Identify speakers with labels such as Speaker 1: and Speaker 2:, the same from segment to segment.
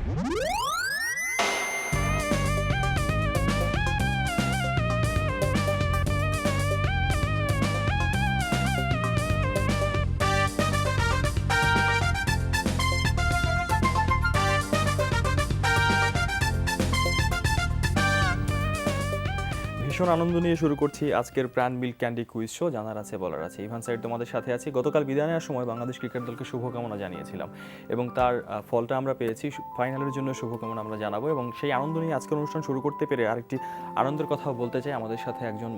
Speaker 1: ভীষণ আনন্দ নিয়ে শুরু করছি আজকের প্রাণ মিল্ক ক্যান্ডি কুইজ শো। জানার আছে বলার আছে, ইভান সাইড তোমাদের সাথে আছি। গতকাল বিদায় নেওয়ার সময় বাংলাদেশ ক্রিকেট দলকে শুভকামনা জানিয়েছিলাম এবং তার ফলটা আমরা পেয়েছি। ফাইনালের জন্য শুভকামনা আমরা জানাবো এবং সেই আনন্দ নিয়ে আজকের অনুষ্ঠান শুরু করতে পেরে আরেকটি আনন্দের কথাও বলতে চাই। আমাদের সাথে একজন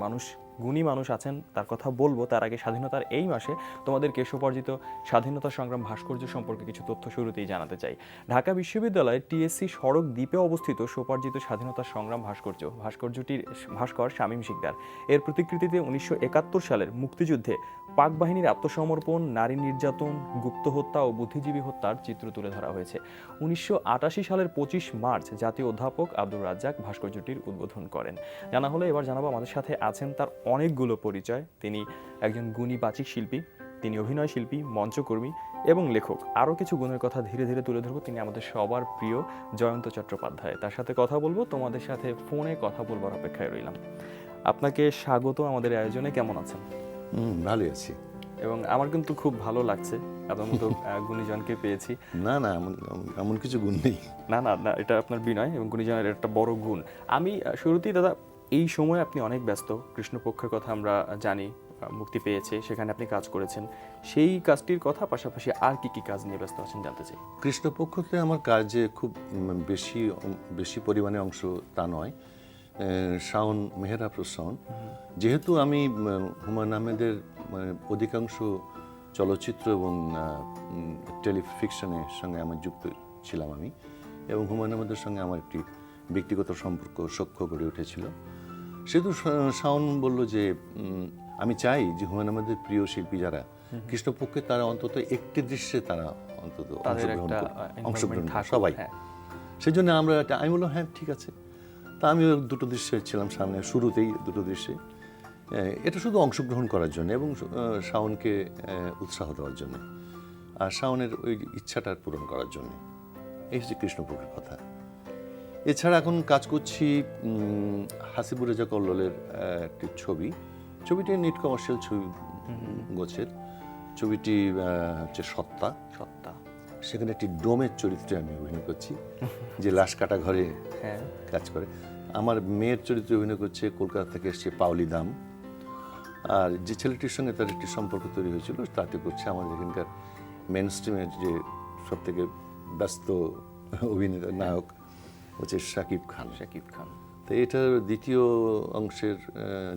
Speaker 1: গুণী মানুষ আছেন, তার কথা বলবো। তার আগে স্বাধীনতার এই মাসে তোমাদেরকে সুপরিচিত স্বাধীনতা সংগ্রাম ভাস্কর্য সম্পর্কে কিছু তথ্য শুরুতেই জানাতে চাই। ঢাকা বিশ্ববিদ্যালয়ের টিএসসি সড়ক দ্বীপে অবস্থিত সুপরিচিত স্বাধীনতা সংগ্রাম ভাস্কর্যটির ভাস্কর শামীম শিকদার। এর প্রতিকৃতিতে 1971 সালের মুক্তিযুদ্ধে পাক বাহিনীর আত্মসমর্পণ, নারী নির্যাতন, গুপ্ত হত্যা ও বুদ্ধিজীবী হত্যার চিত্র তুলে ধরা হয়েছে। 1988 সালের 25 মার্চ জাতীয় অধ্যাপক আব্দুর রাজ্জাক ভাস্কর্যটির উদ্বোধন করেন। জানা হলে এবার জানাবো আমাদের সাথে আছেন তার অনেকগুলো পরিচয়। তিনি একজন গুণী বাচিক শিল্পী, তিনি অভিনয় শিল্পী, মঞ্চকর্মী এবং লেখক। আরও কিছু গুণের কথা ধীরে ধীরে তুলে ধরবো। তিনি আমাদের সবার প্রিয় জয়ন্ত চট্টোপাধ্যায়। তার সাথে কথা বলবো, তোমাদের সাথে ফোনে কথা বলবার অপেক্ষায় রইলাম। আপনাকে স্বাগত আমাদের আয়োজনে। কেমন আছেন?
Speaker 2: ভালোই আছি
Speaker 1: এবং আমার কিন্তু খুব ভালো লাগছে এত মতো গুণীজনকে পেয়েছি।
Speaker 2: না না, এমন কিছু গুণ নেই।
Speaker 1: না না না, এটা আপনার বিনয় এবং গুণীজনের একটা বড় গুণ। আমি শুরুতেই দাদা, এই সময় আপনি অনেক ব্যস্ত। কৃষ্ণপক্ষের কথা আমরা জানি, মুক্তি পেয়েছে, সেখানে আপনি কাজ করেছেন। সেই কাজটির কথা পাশাপাশি আর কি কি কাজ নিয়ে ব্যস্ত আছেন জানতে চাই।
Speaker 2: কৃষ্ণপক্ষতে আমার কাজে খুব বেশি পরিমাণে অংশ তা নয়। শাওন, মেহেরাবুর শাওন, যেহেতু আমি হুমায়ুন আহমেদের অধিকাংশ চলচ্চিত্র এবং টেলিফিকশনের সঙ্গে আমার যুক্ত ছিলাম আমি, এবং হুমায়ুন আহমেদের সঙ্গে আমার একটি ব্যক্তিগত সম্পর্ক সখ্য গড়ে উঠেছিল। সেহেতু শাওন বলল যে আমি চাই যে হুমায়ুন আহমেদের প্রিয় শিল্পী যারা কৃষ্ণপক্ষে, তারা অন্তত একটি দৃশ্যে তারা অন্তত অংশগ্রহণ সবাই। সেই জন্য আমি বললাম হ্যাঁ ঠিক আছে। তা আমি দুটো দৃশ্যে ছিলাম সামনে, শুরুতেই দুটো দৃশ্যে। এটা শুধু অংশগ্রহণ করার জন্য এবং শাওনকে উৎসাহ দেওয়ার জন্য, আর শাওনের ওই ইচ্ছাটা পূরণ করার জন্য। এই হচ্ছে কৃষ্ণপক্ষের কথা। এছাড়া এখন কাজ করছি হাসিবুর রেজা কল্লোলের একটি ছবিটি নিট কমার্শিয়াল ছবি গোছের ছবিটি হচ্ছে সত্তা। সেখানে একটি ডোমের চরিত্রে আমি অভিনয় করছি, যে লাশ কাটা ঘরে কাজ করে। আমার মেয়ের চরিত্রে অভিনয় করছে কলকাতা থেকে এসছে পাওলি দাম। আর যে ছেলেটির সঙ্গে তার একটি সম্পর্ক তৈরি হয়েছিল, তাতে করছে আমাদের এখানকার মেন স্ট্রিমের যে সব থেকে ব্যস্ত অভিনেতা নায়ক হচ্ছে শাকিব খান। তো এটার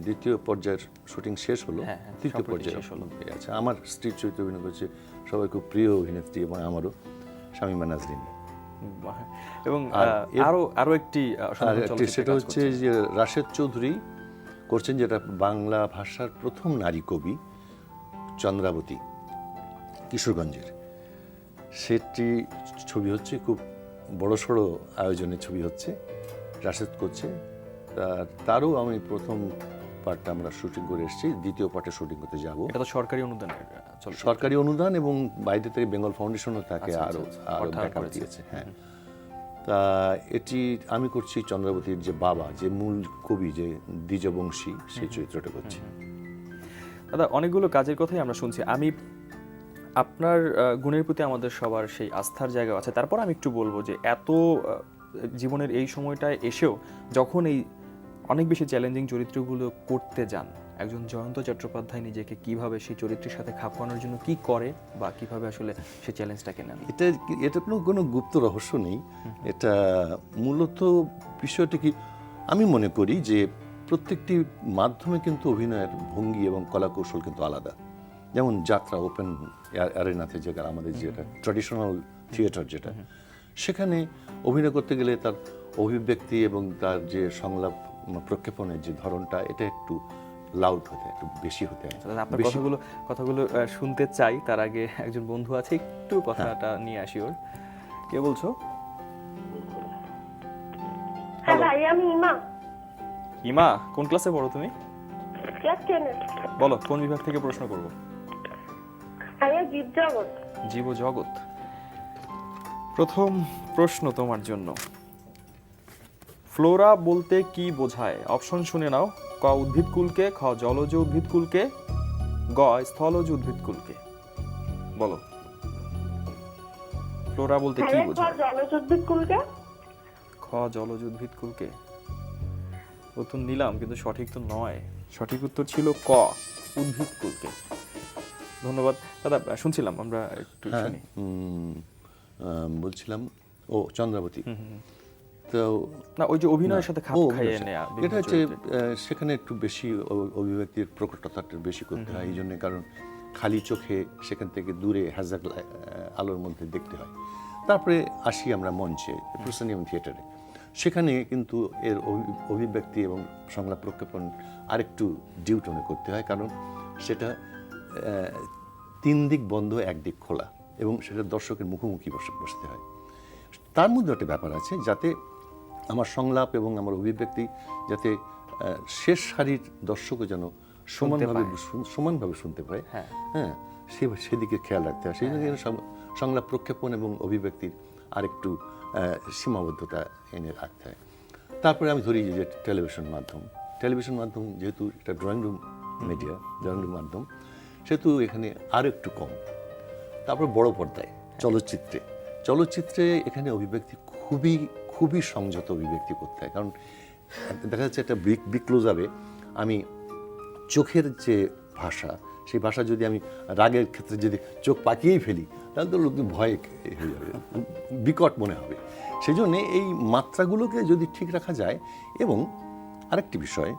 Speaker 2: দ্বিতীয় পর্যায়ের শুটিং শেষ হলো, তৃতীয় পর্যায়ে আছে। আমার স্ত্রীর চরিত্রে অভিনয় করছে সবাই খুব প্রিয় অভিনেত্রী এবং আমারও শামীমা নাজরীন।
Speaker 1: এবং আরো একটি
Speaker 2: সেটা হচ্ছে যে রাশেদ চৌধুরী করছেন, যেটা বাংলা ভাষার প্রথম নারী কবি, চন্দ্রাবতী, কিশোরগঞ্জের। সেটি ছবি হচ্ছে, খুব বড়সড় আয়োজনের ছবি হচ্ছে, রাশেদ করছে। তারও আমি প্রথম পার্টটা আমরা শুটিং করে এসেছি, দ্বিতীয় পার্টে শুটিং করতে যাবো।
Speaker 1: এটা তো
Speaker 2: সরকারি অনুদান এবং বাইরে থেকে বেঙ্গল ফাউন্ডেশনও তাকে আরো ব্যাকআপ দিয়েছে। হ্যাঁ, তা এটি আমি করছি চন্দ্রাবতীর যে বাবা, যে মূল কবি, যে দ্বিজবংশী, সেই চরিত্রটা করছি।
Speaker 1: দাদা, অনেকগুলো কাজের কথাই আমরা শুনছি। আমি আপনার গুণের প্রতি আমাদের সবার সেই আস্থার জায়গা আছে। তারপর আমি একটু বলবো যে এত জীবনের এই সময়টায় এসেও যখন এই অনেক বেশি চ্যালেঞ্জিং চরিত্রগুলো করতে যান, একজন জয়ন্ত চট্টোপাধ্যায় নিজেকে কিভাবে সেই চরিত্রের সাথে খাপ খাওয়ানোর জন্য কি করে বা কিভাবে আসলে সেই চ্যালেঞ্জটাকে নেন?
Speaker 2: এটা কোনো গুপ্ত রহস্য নেই। এটা মূলত বিষয়টা কি, আমি মনে করি যে প্রত্যেকটি মাধ্যমে কিন্তু অভিনয়ের ভঙ্গি এবং কলাকৌশল কিন্তু আলাদা। যেমন যাত্রা, ওপেন অ্যারেনাতে যেটা আমাদের যেটা ট্র্যাডিশনাল থিয়েটার, যেটা সেখানে অভিনয় করতে গেলে তার অভিব্যক্তি এবং তার যে সংলাপ প্রক্ষেপণের যে ধরনটা, এটা একটু লাউড হতে, একটু বেশি হতে হয়।
Speaker 1: আপনার কথাগুলো শুনতে চাই। তার আগে একজন বন্ধু আছে, একটু কথাটা নিয়ে আসি। ওর কে বলছো?
Speaker 3: হ্যাঁ ভাই, আমি ইমা।
Speaker 1: ইমা, কোন ক্লাসে পড়ো তুমি?
Speaker 3: ক্লাস 10 এ।
Speaker 1: বলো, কোন বিভাগ থেকে প্রশ্ন করব?
Speaker 3: জীবজগৎ।
Speaker 1: জীবজগৎ। প্রথম প্রশ্ন তোমার জন্য, ফ্লোরা বলতে কি বোঝায়? অপশন শুনে নাও। ক উদ্ভিদকুলকে, খ জলজ উদ্ভিদকুলকে, গ স্থলজ উদ্ভিদকুলকে। বলো ফ্লোরা বলতে কি
Speaker 3: হ্যাঁ
Speaker 1: বোঝায়?
Speaker 3: জলজ উদ্ভিদকুলকে।
Speaker 1: খ জলজ উদ্ভিদকুলকে। উত্তর নিলাম কিন্তু সঠিক তো নয়। সঠিক উত্তর ছিল ক উদ্ভিদকুলকে। ধন্যবাদ দাদা। শুনছিলাম, আমরা একটু
Speaker 2: হ্যাঁ,
Speaker 1: শুনি।
Speaker 2: বলছিলাম ও চন্দ্রাবতী। তো
Speaker 1: না, ওই যে অভিনয়ের সাথে খাপ
Speaker 2: ও,
Speaker 1: খাইয়ে
Speaker 2: আচ্ছা।
Speaker 1: নেয়া
Speaker 2: এটা হচ্ছে
Speaker 1: চরিত্রে।
Speaker 2: সেখানে একটু বেশি অভিব্যক্তির প্রকটতাটা বেশি করতে হয় এই জন্য, কারণ খালি চোখে সেখান থেকে দূরে হাজার আলোর মধ্যে দেখতে হয়। তারপরে আসি আমরা মঞ্চে, প্রসেনিয়াম থিয়েটারে। সেখানে কিন্তু এর অভিব্যক্তি এবং সংলাপ প্রক্ষেপণ আরেকটু ডিউটনে করতে হয়, কারণ সেটা তিন দিক বন্ধ, একদিক খোলা, এবং সেটা দর্শকের মুখোমুখি বসতে হয়। তার মধ্যে একটা ব্যাপার আছে, যাতে আমার সংলাপ এবং আমার অভিব্যক্তি যাতে শেষ সারির দর্শকও যেন সমানভাবে শুনতে পায়। হ্যাঁ, সেদিকে খেয়াল রাখতে হয়। সেই জন্য সংলাপ প্রক্ষেপণ এবং অভিব্যক্তির আরেকটু সীমাবদ্ধতা এনে রাখতে হয়। তারপরে আমি ধরি যে টেলিভিশন মাধ্যম যেহেতু একটা drawing room media, drawing room মাধ্যম, সেহেতু এখানে আরও একটু কম। তারপর বড় পর্দায় চলচ্চিত্রে এখানে অভিব্যক্তি খুবই খুবই সংযত অভিব্যক্তি করতে হয়, কারণ দেখা যাচ্ছে একটা বিগ ক্লোজআপে আমি চোখের যে ভাষা, সেই ভাষা যদি আমি রাগের ক্ষেত্রে যদি চোখ পাকিয়েই ফেলি, তাহলে তো লোক ভয় হয়ে যাবে, বিকট মনে হবে। সেই জন্যে এই মাত্রাগুলোকে যদি ঠিক রাখা যায়। এবং আরেকটি বিষয়,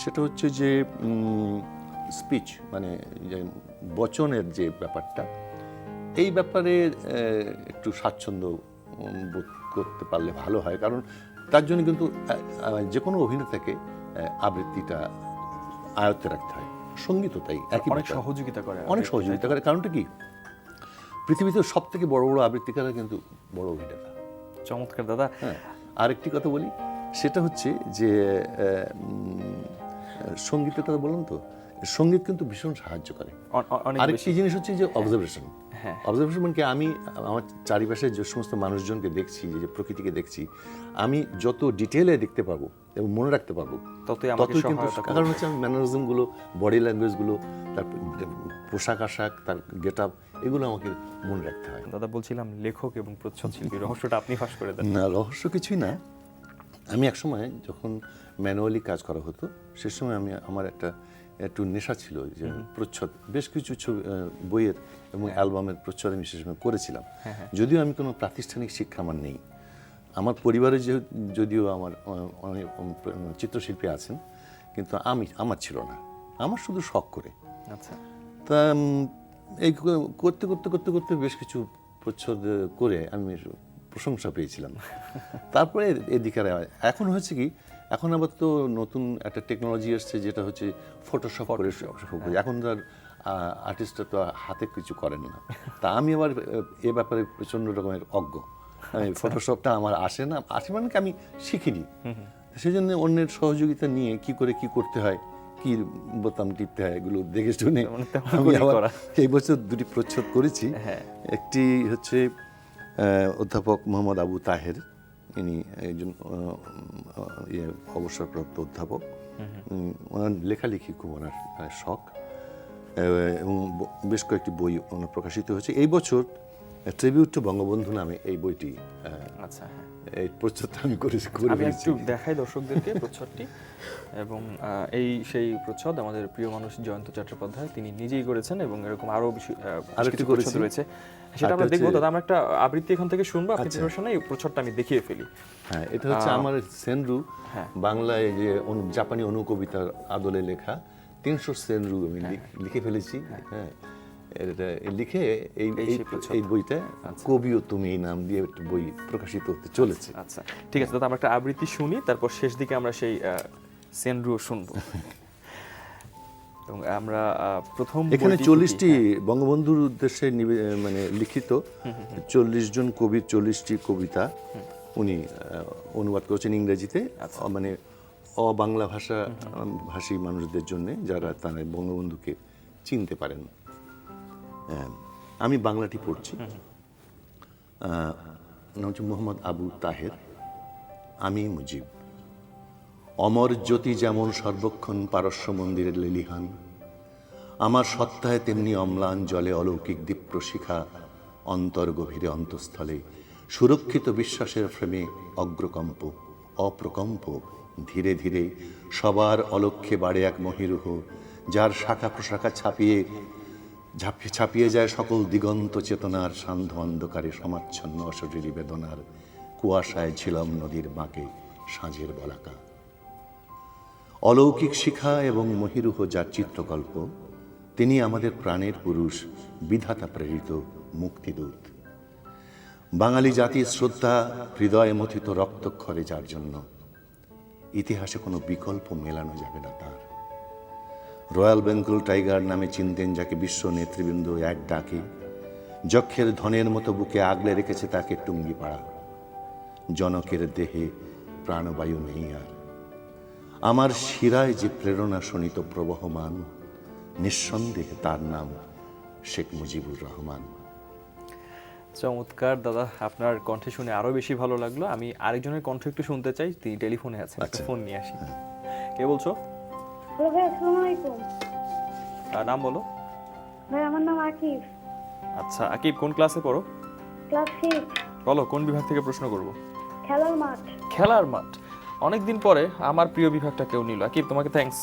Speaker 2: সেটা হচ্ছে যে স্পিচ, মানে যে বচনের যে ব্যাপারটা, এই ব্যাপারে একটু স্বাচ্ছন্দ্য বোধ করতে পারলে ভালো হয়, কারণ তার জন্য কিন্তু যে কোনো অভিনেতাকে আবৃত্তিটা আয়ত্তে রাখতে হয়। সঙ্গীতও তাই, একই
Speaker 1: অনেক
Speaker 2: ব্যাপার।
Speaker 1: সহযোগিতা করে।
Speaker 2: অনেক সহযোগিতা করে। কারণটা কি, পৃথিবীতে সব থেকে বড় বড় আবৃত্তিকাররা কিন্তু বড় অভিনেতা।
Speaker 1: চমৎকার দাদা।
Speaker 2: হ্যাঁ, আরেকটি কথা বলি, সেটা হচ্ছে যে সঙ্গীতের কথা বললাম তো, সঙ্গীত কিন্তু ভীষণ সাহায্য করে।
Speaker 1: অনেক
Speaker 2: আরেকটি জিনিস হচ্ছে যে অবজারভেশন।
Speaker 1: হ্যাঁ।
Speaker 2: অবজারভেশন মানে কি, আমি আমার চারিপাশে যে সমস্ত মানুষজনকে দেখছি, যে প্রকৃতিকে দেখছি, আমি যত ডিটেলে দেখতে পারবো এবং মনে রাখতে পারবো,
Speaker 1: ততই আমাকে
Speaker 2: কিন্তু,
Speaker 1: সহায়তা করবে।
Speaker 2: কারণ হচ্ছে আমি ম্যানারিজমগুলো, বডি ল্যাঙ্গুয়েজগুলো, তার পোশাক আশাক, তার গেট আপ, এগুলো আমাকে মনে রাখতে হয়।
Speaker 1: দাদা বলছিলাম লেখক এবং প্রচ্ছদ শিল্পী, রহস্যটা আপনি ফাঁস করে দেন।
Speaker 2: না, রহস্য কিছুই না। আমি একসময় যখন ম্যানুয়ালি কাজ করা হতো, সে সময় আমার একটু নেশা ছিল যে প্রচ্ছদ, বেশ কিছু বইয়ের এবং অ্যালবামের প্রচ্ছদ আমি সে সময় করেছিলাম। যদিও আমি কোনো প্রাতিষ্ঠানিক শিক্ষা আমার নেই, আমার পরিবারে যদিও আমার অনেক চিত্রশিল্পী আছেন, কিন্তু আমার ছিল না, আমার শুধু শখ করে।
Speaker 1: আচ্ছা।
Speaker 2: তা এই করতে করতে করতে করতে বেশ কিছু প্রচ্ছদ করে আমি প্রশংসা পেয়েছিলাম। তারপরে এদিকে এখন হচ্ছে কি, এখন আবার তো নতুন একটা টেকনোলজি এসছে, যেটা হচ্ছে ফটোশপ করে। এখন তার আর্টিস্টরা তো হাতে কিছু করেন না। তা আমি আবার এ ব্যাপারে প্রচণ্ড রকমের অজ্ঞ। ফটোশপটা আমার আসে মানে কি, আমি শিখিনি। সেই জন্য অন্যের সহযোগিতা নিয়ে কি করে কি করতে হয়, কি বোতাম টিপতে হয়, এগুলো দেখে শুনে আমি আবার এই বছর দুটি প্রচ্ছদ করেছি। একটি হচ্ছে অধ্যাপক মোহাম্মদ আবু তাহের, ইনি একজন অবসরপ্রাপ্ত অধ্যাপক। ওনার লেখালেখি খুব ওনার শখ, এবং বেশ কয়েকটি বই ওনার প্রকাশিত হয়েছে। এই বছর ট্রিবিউট টু বঙ্গবন্ধু নামে এই বইটি,
Speaker 1: আচ্ছা,
Speaker 2: এই প্রচ্ছদটা আমি
Speaker 1: আমি একটু দেখাই দর্শকদেরকে প্রচ্ছদটি। এবং এই সেই প্রচ্ছদ আমাদের প্রিয় মানুষ জয়ন্ত চট্টোপাধ্যায় তিনি নিজেই করেছেন, এবং এরকম আরো কিছু প্রচ্ছদ রয়েছে, সেটা আমরা দেখবো। দাদা আমরা একটা আবৃত্তি এখান থেকে শুনবো, আপনি শুনে এই প্রচ্ছদটা আমি দেখিয়ে ফেলি।
Speaker 2: হ্যাঁ, এটা হচ্ছে আমার সেনরু, বাংলায় যে জাপানি অনুকবিতার আদলে লেখা 300 সেনরু আমি লিখে ফেলেছি। হ্যাঁ, এটা লিখে এই বইটা কবিও তুমি এই নাম দিয়ে একটা বই প্রকাশিত হতে চলেছে।
Speaker 1: আচ্ছা, ঠিক আছে দাদা, আমরা একটা আবৃত্তি শুনি, তারপর শেষ দিকে আমরা সেই সেনরু শুনবো। এবং আমরা প্রথম
Speaker 2: এখানে 40টি বঙ্গবন্ধুর উদ্দেশ্যে মানে লিখিত 40 জন কবির 40টি কবিতা উনি অনুবাদ করেছেন ইংরেজিতে, মানে অবাংলা ভাষী মানুষদের জন্য, যারা তারা বঙ্গবন্ধুকে চিনতে পারেন। আমি বাংলাটি পড়ছি। নাম হচ্ছে মোহাম্মদ আবু তাহের। আমি মুজিব। অমর জ্যোতি যেমন সর্বক্ষণ পারস্য মন্দিরের লেলিহান, আমার সত্তায় তেমনি অম্লান জলে অলৌকিক দীপ্রশিখা অন্তর গভীরে অন্তঃস্থলে সুরক্ষিত বিশ্বাসের ফ্রেমে অগ্রকম্প অপ্রকম্প ধীরে ধীরে সবার অলক্ষ্যে বাড়ে এক মহিরুহ, যার শাখা প্রশাখা ছাপিয়ে যায় সকল দিগন্ত চেতনার সান্ধ্য অন্ধকারে সমাচ্ছন্ন অশরীরী বেদনার কুয়াশায় ঝিলম নদীর বাঁকে সাঁঝের বলাকা। অলৌকিক শিখা এবং মহিরুহ যার চিত্রকল্প, তিনি আমাদের প্রাণের পুরুষ, বিধাতা প্রেরিত মুক্তিদূত। বাঙালি জাতির শ্রদ্ধা হৃদয়ে মথিত রক্তক্ষরে, যার জন্য ইতিহাসে কোনো বিকল্প মেলানো যাবে না তার। রয়্যাল বেঙ্গল টাইগার নামে চিনতেন যাকে বিশ্ব নেতৃবৃন্দ এক ডাকে, যক্ষের ধনের মতো বুকে আগলে রেখেছে তাকে টুঙ্গিপাড়া। জনকের দেহে প্রাণবায়ু নেই আর, আমার শিরায় যে প্রেরণা শোনিত প্রবহমান, নিঃসন্দেহে তার নাম শেখ মুজিবুর রহমান।
Speaker 1: চমৎকার দাদা, আপনার কণ্ঠে শুনে আরো বেশি ভালো লাগলো। আমি আরেকজনের কণ্ঠ একটু শুনতে চাই, তিনি টেলিফোনে আছেন, একটা ফোন নিয়ে আসি। কে বলছো?
Speaker 3: হ্যালো ভাই, আসসালামু আলাইকুম।
Speaker 1: নাম বলো।
Speaker 3: ভাই আমার নাম আকিব।
Speaker 1: আচ্ছা আকিব, কোন ক্লাসে পড়ো?
Speaker 3: ক্লাস 6।
Speaker 1: বলো কোন বিভাগ থেকে প্রশ্ন করব?
Speaker 3: খেলার মাঠ।
Speaker 1: খেলার মাঠ। অনেকদিন পরে আমার প্রিয় বিভাগটা কেউ নিল। আকিব, তোমাকে থ্যাঙ্কস।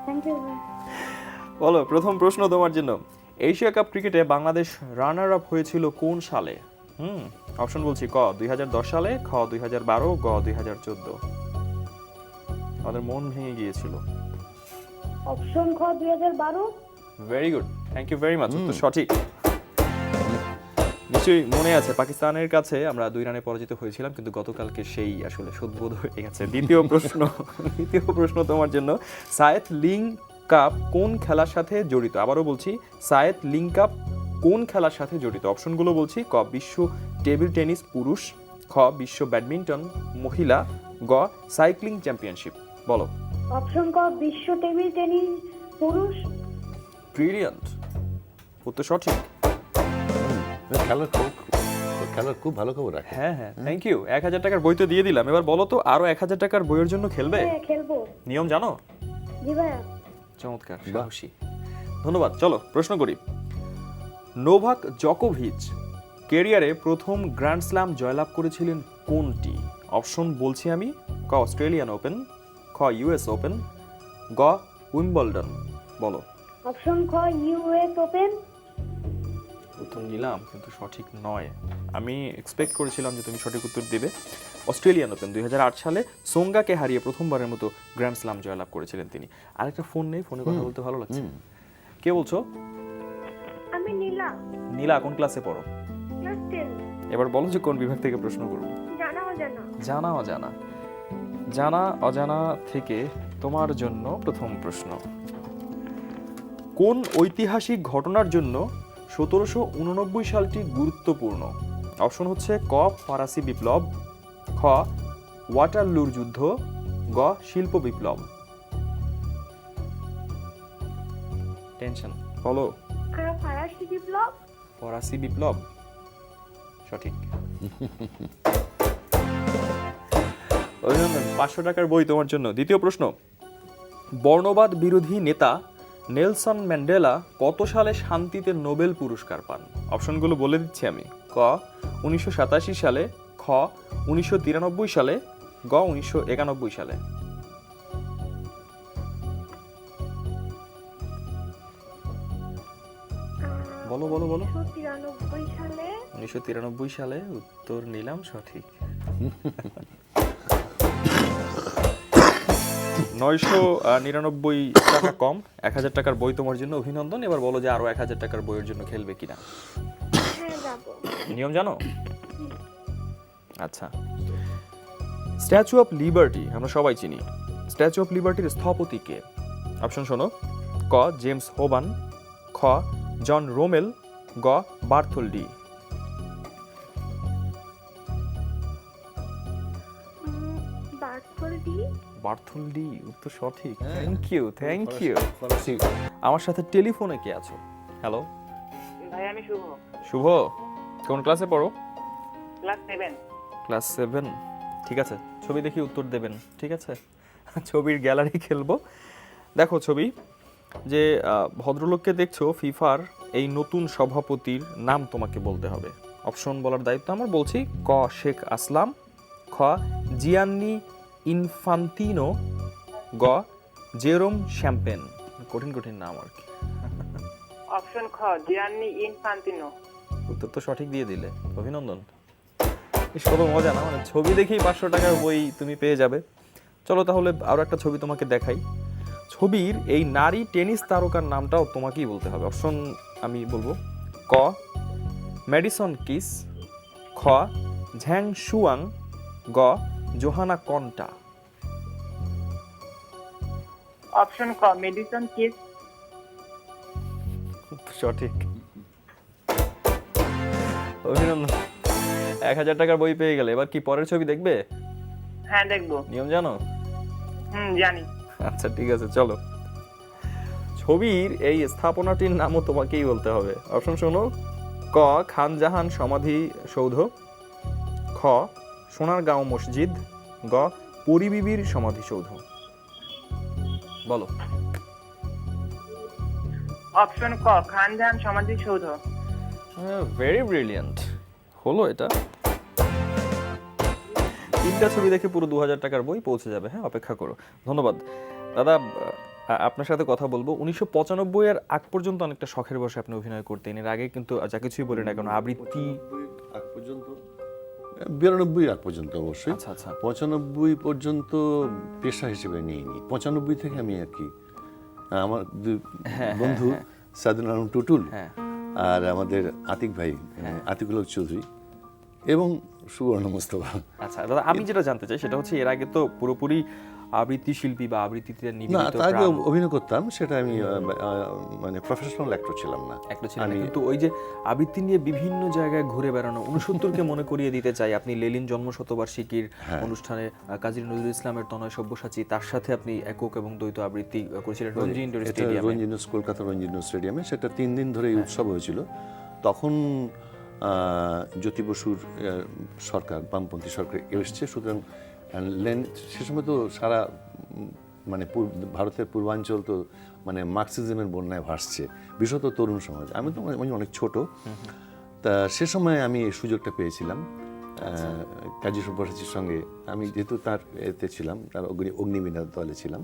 Speaker 3: থ্যাংক ইউ ভাই।
Speaker 1: বলো প্রথম প্রশ্ন তোমার জন্য, এশিয়া কাপ ক্রিকেটে বাংলাদেশ রানার আপ হয়েছিল কোন সালে? অপশন বলছি, ক 2010 সালে, খ 2012, গ 2014। আমাদের মন ভেঙে গিয়েছিল।
Speaker 3: অপশন খ 2012।
Speaker 1: Very good, thank you very much, উত্তর সঠিক। নিশ্চয়ই মনে আছে, পাকিস্তানের কাছে আমরা 2 রানে পরাজিত হয়েছিলাম, কিন্তু গতকালকে সেই আসলে শোধবোধ হয়ে গেছে। দ্বিতীয় প্রশ্ন তোমার জন্য, সায়েদ লিং কাপ কোন খেলার সাথে জড়িত? আবারও বলছি, সায়েদ লিং কাপ কোন খেলার সাথে জড়িত? অপশনগুলো বলছি, ক বিশ্ব টেবিল টেনিস পুরুষ, খ বিশ্ব ব্যাডমিন্টন মহিলা, গ সাইক্লিং চ্যাম্পিয়নশিপ। বলো।
Speaker 3: অপশন ক বিশ্ব টেবিল টেনিস পুরুষ।
Speaker 1: ব্রিলিয়ান্ট, উত্তর সঠিক।
Speaker 2: খেলার খুব ভালো খবর রাখে।
Speaker 1: হ্যাঁ, থ্যাংক ইউ। 1000 টাকার বই তো দিয়ে দিলাম, এবার বলো তো আরো 1000 টাকার বইয়ের জন্য খেলবে?
Speaker 3: হ্যাঁ খেলবো।
Speaker 1: নিয়ম জানো?
Speaker 3: জি ভাইয়া।
Speaker 1: চমৎকার, সাহসী, ধন্যবাদ। চলো প্রশ্ন করি। নোভাক জোকোভিচ ক্যারিয়ারে প্রথম গ্র্যান্ড স্ল্যাম জয়লাভ করেছিলেন কোনটি? অপশন বলছি আমি, ক অস্ট্রেলিয়ান ওপেন, খ ইউএস ওপেন, গ উইম্বলডন। বলো।
Speaker 3: অপশন খ ইউএস ওপেন।
Speaker 1: উত্তর নিলাম কিন্তু সঠিক নয়। আমি এক্সপেক্ট করেছিলাম যে তুমি সঠিক উত্তর দিবে। অস্ট্রেলিয়ান ওপেন 2008 সালে সোঙ্গাকে হারিয়ে প্রথমবারের মতো গ্র্যান্ড স্ল্যাম জয়লাভ করেছিলেন তিনি। আরেকটা ফোন নেই, ফোনে কথা বলতে ভালো লাগছে। কে বলছো?
Speaker 3: আমি নীলা।
Speaker 1: নীলা, কোন ক্লাসে পড়ো?
Speaker 3: ক্লাস 10।
Speaker 1: এবার বলো যে কোন বিভাগ থেকে প্রশ্ন করব?
Speaker 3: জানা অজানা।
Speaker 1: জানা অজানা। জানা অজানা থেকে তোমার জন্য প্রথম প্রশ্ন, কোন ঐতিহাসিক ঘটনার জন্য 1789 সালটি গুরুত্বপূর্ণ? অপশন হচ্ছে, ক ফরাসি বিপ্লব, খ ওয়াটারলুর যুদ্ধ, গ শিল্প বিপ্লব। টেনশন, বলো।
Speaker 3: ফরাসি বিপ্লব।
Speaker 1: ফরাসি বিপ্লব সঠিক। অভিনন্দন, 500 টাকার বই তোমার জন্য। দ্বিতীয় প্রশ্ন, বর্ণবাদ বিরোধী নেতা নেলসন ম্যান্ডেলা কত সালে শান্তিতে নোবেল পুরস্কার পান? অপশনগুলো বলে দিচ্ছি আমি, ক 1987 সালে, খ 1993 সালে, গ 1991 সালে। বলো বলো বলো।
Speaker 3: 1993 সালে।
Speaker 1: 1993 সালে, উত্তর নিলাম সঠিক। 999 টাকা কম, 1000 টাকার বই তোমার জন্য। অভিনন্দন। এবার বলো যে আরো 1000 টাকার বইয়ের জন্য খেলবে কিনা।
Speaker 3: হ্যাঁ যাবো।
Speaker 1: নিয়ম জানো? আচ্ছা, স্ট্যাচু অফ লিবার্টি আমরা সবাই চিনি। স্ট্যাচু অফ লিবার্টির স্থপতি কে? অপশন শোনো, ক জেমস হোবান, খ জন রোমেল, গ বার্থোলডি। বার্থোলডি, উত্তর সঠিক। Thank you, thank you. আমার সাথে টেলিফোনে কে আছো? হ্যালো
Speaker 4: ভাই, আমি শুভ।
Speaker 1: শুভ, কোন ক্লাসে পড়ো?
Speaker 4: ক্লাস 7।
Speaker 1: ক্লাস 7, ঠিক আছে। ছবি দেখি উত্তর দেবেন, ঠিক আছে? ছবির গ্যালারি খেলবো। দেখো ছবি, যে ভদ্রলোককে দেখছো ফিফার এই নতুন সভাপতির নাম তোমাকে বলতে হবে। অপশন বলার দায়িত্ব আমার, বলছি। ক শেখ আসলাম, খ জিয়ান্নি ইনফান্তিনো, গ জেরোম শ্যাম্পেন। কঠিন কঠিন নাম আর কি।
Speaker 4: অপশন খ জিয়ান্নি ইনফান্তিনো।
Speaker 1: উত্তর তো সঠিক দিয়ে দিলে, অভিনন্দন। বেশ কত মজা না, মানে ছবি দেখেই 500 টাকার বই তুমি পেয়ে যাবে। চলো তাহলে আরো একটা ছবি তোমাকে দেখাই। ছবির এই নারী টেনিস তারকার নামটাও তোমাকেই বলতে হবে। অপশন আমি বলবো। ক ম্যাডিসন কিস, খ ঝ্যাং শুয়াং, গ জোহানা কন্টা।
Speaker 4: অপশন ক মেডিসন কিস।
Speaker 1: সঠিক, অভিনন্দন। 1000 টাকার বই পেয়ে গেলে। এবার কি পরের ছবি দেখবে?
Speaker 4: হ্যাঁ দেখবো।
Speaker 1: নিয়ম জানো?
Speaker 4: জানি।
Speaker 1: আচ্ছা ঠিক আছে, চলো। ছবির এই স্থাপনাটির নামও তোমাকেই বলতে হবে। অপশন শোনো। ক খানজাহান সমাধি সৌধ, খ সোনারগাঁও মসজিদ, গ পরিবিবির সমাধিসৌধ। বলো।
Speaker 4: অপশন ক খানজাহান সমাধিসৌধ।
Speaker 1: Very brilliant. হলো এটা। 3টা ছবি দেখে পুরো 2000 টাকার বই পৌঁছে যাবে। হ্যাঁ, অপেক্ষা করো। ধন্যবাদ দাদা। আপনার সাথে কথা বলবো। 1995 এর আগ পর্যন্ত অনেকটা শখের বসে আপনি অভিনয় করতেন। এর আগে কিন্তু যা কিছুই বলি না কেন, আবৃত্তি
Speaker 2: আগ পর্যন্ত 92 আগ পর্যন্ত অবশ্যই।
Speaker 1: আচ্ছা আচ্ছা।
Speaker 2: 95 পর্যন্ত পেশা হিসেবে নিইনি। 95 থেকে আমি আর কি আমার বন্ধু সাদুল আলম টুটুল
Speaker 1: হ্যাঁ।
Speaker 2: আর আমাদের আতিক ভাই, আতিকুল হক চৌধুরী এবং সুবর্ণ মোস্তফা।
Speaker 1: আচ্ছা দাদা, আমি যেটা জানতে চাই সেটা হচ্ছে এর আগে তো পুরোপুরি আবৃত্তি শিল্পী বা আবৃত্তিতে
Speaker 2: না,
Speaker 1: নিবেদিত
Speaker 2: তার আগে
Speaker 1: প্রাণ
Speaker 2: অভিনয় করতাম, সেটা আমি মানে প্রফেশনাল অ্যাক্টর ছিলাম না।
Speaker 1: একটা ছিল না। কিন্তু ওই যে আবৃত্তি নিয়ে বিভিন্ন জায়গায় ঘুরে বেড়ানো, 69কে মনে করিয়ে দিতে চাই। আপনি লেলিন জন্মশতবার্ষিকীর অনুষ্ঠানে কাজী নজরুল ইসলামের তনয় সব্যসাচী, তার সাথে আপনি একক এবং দ্বৈত আবৃত্তি করেছিলেন রঞ্জি ইন্ডোর স্টেডিয়ামে।
Speaker 2: রঞ্জিত কলকাতা রঞ্জিত স্টেডিয়ামে সেটা 3 দিন ধরে এই উৎসব হয়েছিল। তখন জ্যোতি বসুর সরকার, বামপন্থী সরকার এসছে। সুতরাং সে সময় তো সারা মানে ভারতের পূর্বাঞ্চল তো মানে মার্কসিজমের বন্যায় ভাসছে, বিশেষত তরুণ সমাজ। আমি তো অনেক ছোট, তা সে সময় আমি এই সুযোগটা পেয়েছিলাম কাজী সব্যসাচীর সঙ্গে। আমি যেহেতু তার এতে ছিলাম, তার অগ্নিবীণার দলে ছিলাম,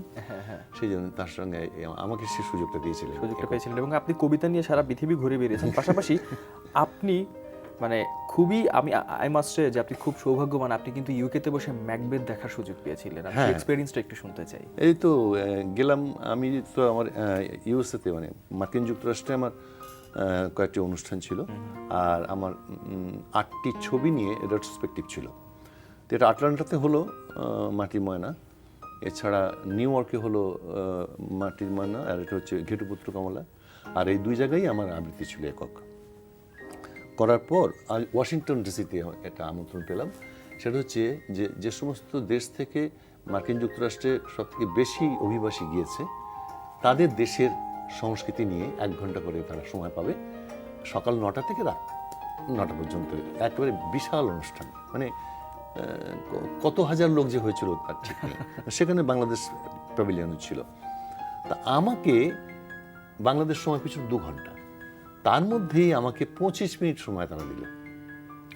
Speaker 2: সেই জন্য তার সঙ্গে আমাকে সে সুযোগটা দিয়েছিলেন।
Speaker 1: সুযোগটা পেয়েছিলেন এবং আপনি কবিতা নিয়ে সারা পৃথিবী ঘুরে বেরিয়েছেন। পাশাপাশি আপনি মানে খুবই, আই মাস্ট সে যে আপনি খুব সৌভাগ্যবান। আপনি কিন্তু ইউকেতে বসে ম্যাকবেথ দেখার সুযোগ পেয়েছিলেন। আমি সেই এক্সপেরিয়েন্সটা একটু শুনতে চাই।
Speaker 2: এই তো গেলাম আমি তো আমার ইউএসএতে মানে মার্কিন যুক্তরাষ্ট্রে আমার কয়েকটি অনুষ্ঠান ছিল, আর আমার 8টি ছবি নিয়ে রেট্রোস্পেক্টিভ ছিল। তো এটা আটলান্টাতে হলো মাটির ময়না, এছাড়া নিউ ইয়র্কে হলো মাটির ময়না, আর এটা হচ্ছে ঘেটুপুত্র কমলা। আর এই 2 জায়গায় আমার আবৃত্তি ছিল একক। করার পর ওয়াশিংটন ডিসিতে একটা আমন্ত্রণ পেলাম। সেটা হচ্ছে যে সমস্ত দেশ থেকে মার্কিন যুক্তরাষ্ট্রে সবথেকে বেশি অভিবাসী গিয়েছে, তাদের দেশের সংস্কৃতি নিয়ে 1 ঘন্টা করে তারা সময় পাবে, সকাল 9টা থেকে রাত 9টা পর্যন্ত। একেবারে বিশাল অনুষ্ঠান, মানে কত হাজার লোক যে হয়েছিল তার ঠিক নেই। সেখানে বাংলাদেশ প্যাভিলিয়নও ছিল। তা আমাকে বাংলাদেশ সময় পিছু 2 ঘন্টা, তার মধ্যেই আমাকে 25 মিনিট সময় তারা দিল।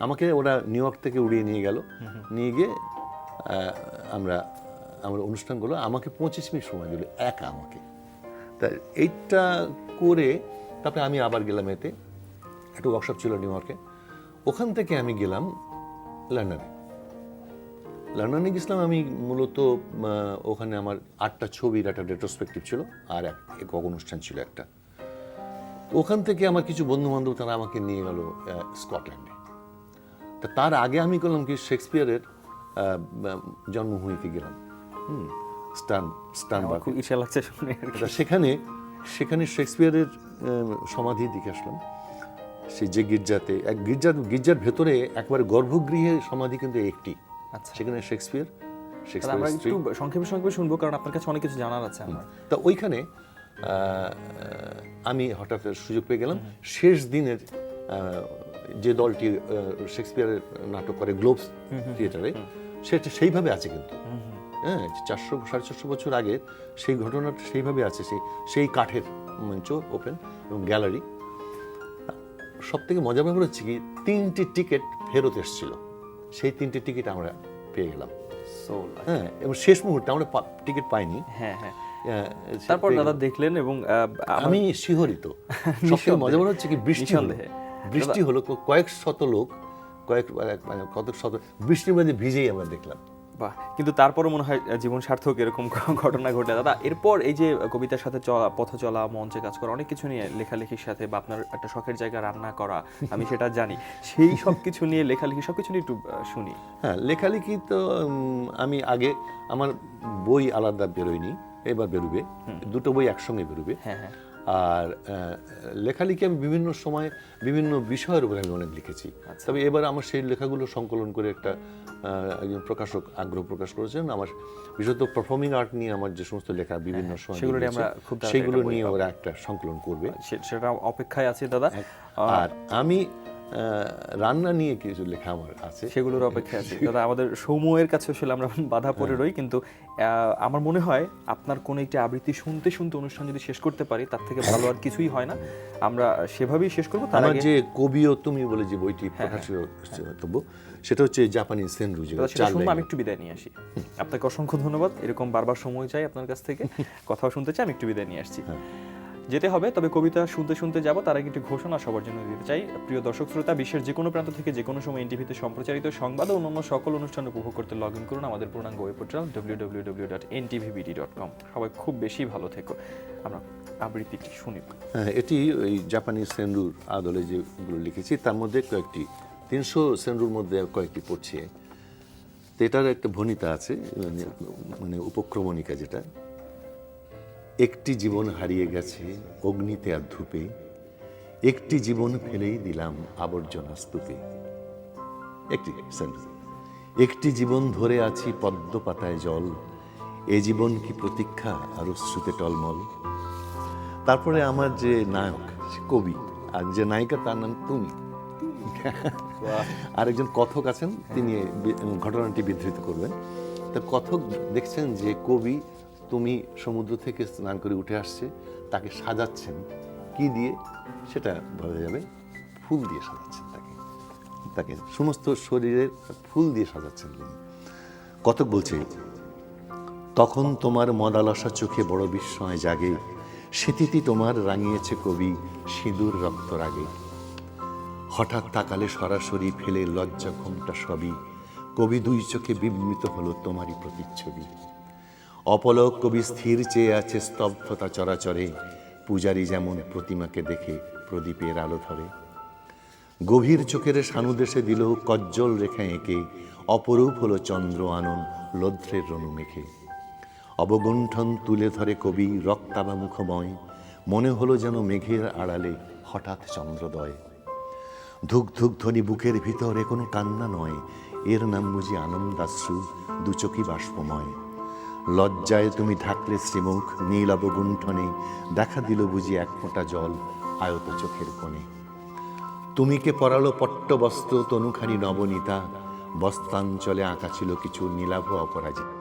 Speaker 2: আমাকে ওরা নিউ ইয়র্ক থেকে উড়িয়ে নিয়ে গেল, নিয়ে গিয়ে আমরা অনুষ্ঠানগুলো আমাকে 25 মিনিট সময় দিল একা আমাকে। তা এইটা করে তারপরে আমি আবার গেলাম এতে, একটা ওয়ার্কশপ ছিল নিউ ইয়র্কে। ওখান থেকে আমি গেলাম লন্ডনে গেছিলাম। আমি মূলত ওখানে আমার 8টা ছবির একটা রেট্রোস্পেক্টিভ ছিল, আর একক অনুষ্ঠান ছিল একটা। ওখান থেকে আমার কিছু বন্ধু বান্ধব তারা আমাকে নিয়ে গেল স্কটল্যান্ডে। তা তার আগে আমি করলাম কি, শেক্সপিয়ারের জন্মভূমিতে গেলাম, স্টানবার্গ।
Speaker 1: খুব ইচ্ছা লাগছে শুনে।
Speaker 2: সেখানে শেক্সপিয়ারের সমাধি দিকে আসলাম। সেই যে গির্জাতে, গির্জার ভেতরে একবারে গর্ভগৃহে সমাধি কিন্তু একটি।
Speaker 1: আচ্ছা,
Speaker 2: সেখানে শেক্সপিয়ার
Speaker 1: আমরা একটু সংক্ষেপে শুনবো, কারণ আপনার কাছে অনেক কিছু জানার আছে আমার।
Speaker 2: তা ওইখানে আমি হঠাৎ সুযোগ পেয়ে গেলাম শেষ দিনের যে দলটি শেক্সপিয়ারের নাটক করে গ্লোবস থিয়েটারে, সেটা সেইভাবে আছে কিন্তু। হ্যাঁ, 400-450 বছর আগে সেই ঘটনাটা সেইভাবে আছে, সেই কাঠের মঞ্চ ওপেন এবং গ্যালারি। সব থেকে মজার ব্যাপার হচ্ছে কি, 3টি টিকিট ফেরত এসেছিল, সেই 3টি টিকিট আমরা পেয়ে গেলাম। হ্যাঁ, এবং শেষ মুহূর্তে আমরা টিকিট পাইনি।
Speaker 1: হ্যাঁ হ্যাঁ।
Speaker 2: সে
Speaker 1: তারপর
Speaker 2: পেয়ে
Speaker 1: দাদা
Speaker 2: গেলাম।
Speaker 1: দেখলেন এবং
Speaker 2: আমি শিহরিত। সবথেকে মজার হচ্ছে কি, বৃষ্টি হলো কয়েক শত লোক, মানে কত শত বৃষ্টির মধ্যে ভিজেই আমরা দেখলাম।
Speaker 1: বাহ, কিন্তু তারপরও মনে হয় জীবন সার্থক এরকম ঘটনা ঘটে দাদা। এরপর এই যে কবিতার সাথে চলা, পথ চলা, মঞ্চে কাজ করা, অনেক কিছু নিয়ে লেখালেখির সাথে, বা আপনার একটা শখের জায়গা রান্না করা, আমি সেটা জানি, সেই সব কিছু নিয়ে লেখালেখি, সব কিছু নিয়ে একটু শুনি।
Speaker 2: হ্যাঁ, লেখালেখি তো আমি আগে, আমার বই আলাদা বেরোয়নি, এবার বেরোবে, দুটো বই একসঙ্গে বেরোবে।
Speaker 1: হ্যাঁ হ্যাঁ।
Speaker 2: আর লেখালেখি আমি বিভিন্ন সময় বিভিন্ন বিষয়ের উপরে আমি অনেক লিখেছি। তবে এবার আমার সেই লেখাগুলো সংকলন করে একটা একজন প্রকাশক আগ্রহ প্রকাশ করেছেন। আমার বিশেষত পারফর্মিং আর্ট নিয়ে আমার যে সমস্ত লেখা বিভিন্ন সময়
Speaker 1: সেগুলো নিয়ে আমরা খুব তাড়াতাড়ি
Speaker 2: সেগুলো
Speaker 1: একটা বই
Speaker 2: নিয়ে
Speaker 1: পাবো।
Speaker 2: ওরা একটা সংকলন করবে।
Speaker 1: সেটা অপেক্ষায় আছে দাদা।
Speaker 2: আর আমি রান্না নিয়ে কিছু লেখা আমার আছে,
Speaker 1: সেগুলোর অপেক্ষায় আছে দাদা। আমাদের সময়ের কাছে আসলে আমরা বাধা পড়ে রই, কিন্তু আমার মনে হয় আপনার কোনো একটি আবৃত্তি শুনতে শুনতে অনুষ্ঠান যদি শেষ করতে পারি, তার থেকে ভালো আর কিছুই হয় না। আমরা সেভাবেই শেষ করবো। তার
Speaker 2: আমার
Speaker 1: আগে
Speaker 2: যে কবিও তুমি বলে যে বইটি প্রকাশিত হতো, সেটা হচ্ছে জাপানি সেনরু,
Speaker 1: দাদা, সেটা শুনবো। আমি একটু বিদায় নিয়ে আসি। আপনাকে অসংখ্য ধন্যবাদ। এরকম বারবার সময় চাই আপনার কাছ থেকে, কথাও শুনতে চাই। আমি একটু বিদায় নিয়ে আসছি। যেতে হবে, তবে কবিতা শুনতে শুনতে যাব। তার আগে একটি ঘোষণা সবার জন্য দিতে চাই। প্রিয় দর্শক শ্রোতা, বিশ্বের যে কোনো প্রান্ত থেকে যে কোনো সময় এনটিভিতে সম্প্রচারিত সংবাদ ও অন্যান্য সকল অনুষ্ঠান উপভোগ করতে লগ ইন করুন আমাদের পূর্ণাঙ্গ ওয়েব পোর্টাল www.ntvbd.com। সবাই খুব বেশি ভালো থেকো। আমরা আবৃত্তিটি শুনি।
Speaker 2: হ্যাঁ, এটি ওই জাপানি সেনরুর আদলে যেগুলো লিখেছি, তার মধ্যে কয়েকটি 300 সেনরুর মধ্যে কয়েকটি পড়ছে। তো এটার একটা ভণিতা আছে, মানে উপক্রমণিকা, যেটা একটি জীবন হারিয়ে গেছে অগ্নিতে আর ধূপে, একটি জীবন ফেলেই দিলাম আবর্জনা স্তূপে। একটি সেন্টেন্স। একটি জীবন ধরে আছি পদ্ম পাতায় জল, এ জীবন কি প্রতীক্ষা আর অশ্রুতে টলমল। তারপরে আমার যে নায়ক, সে কবি, আর যে নায়িকা তার নাম তুমি। আরেকজন কথক আছেন, তিনি ঘটনাটি বিধৃত করবেন। তো কথক দেখছেন যে কবি তুমি সমুদ্র থেকে স্নান করে উঠে আসছে, তাকে সাজাচ্ছেন কি দিয়ে সেটা বলা যাবে, ফুল দিয়ে সাজাচ্ছেন তাকে সমস্ত শরীরের ফুল দিয়ে সাজাচ্ছেন তিনি। কথক বলছে, তখন তোমার মদালসা চোখে বড় বিস্ময় জাগে, স্মৃতি তোমার রাঙিয়েছে কবি সিঁদুর রক্ত রাগে। হঠাৎ তাকালে সরাসরি ফেলে লজ্জা ঘোমটা সবই, কবি দুই চোখে বিস্মিত হলো তোমারই প্রতিচ্ছবি। অপলক কবি স্থির চেয়ে আছে স্তব্ধতা চরাচরে, পূজারী যেমন প্রতিমাকে দেখে প্রদীপের আলো ধরে। গভীর চোখের সানুদেশে দিল কজ্জল রেখা এঁকে, অপরূপ হলো চন্দ্র আনন লদ্রের রণু মেখে। অবগুণ্ঠন তুলে ধরে কবি রক্তাবা মুখময়, মনে হলো যেন মেঘের আড়ালে হঠাৎ চন্দ্রোদয়। ধুক ধুক ধ্বনি বুকের ভিতরে কোনো কান্না নয়, এর নাম বুঝি আনন্দাশ্রু, দু চোখই বাষ্পময়। লজ্জায় তুমি ঢাকলে শ্রীমুখ নীল অবগুণ্ঠনে, দেখা দিল বুঝি এক ফোঁটা জল আয়ত চোখের কোণে। তুমিকে পরালো পট্টবস্ত্র তনুখানি নবনীতা, বস্তাঞ্চলে আঁকা ছিল কিছু নীলাভ অপরাজিতা।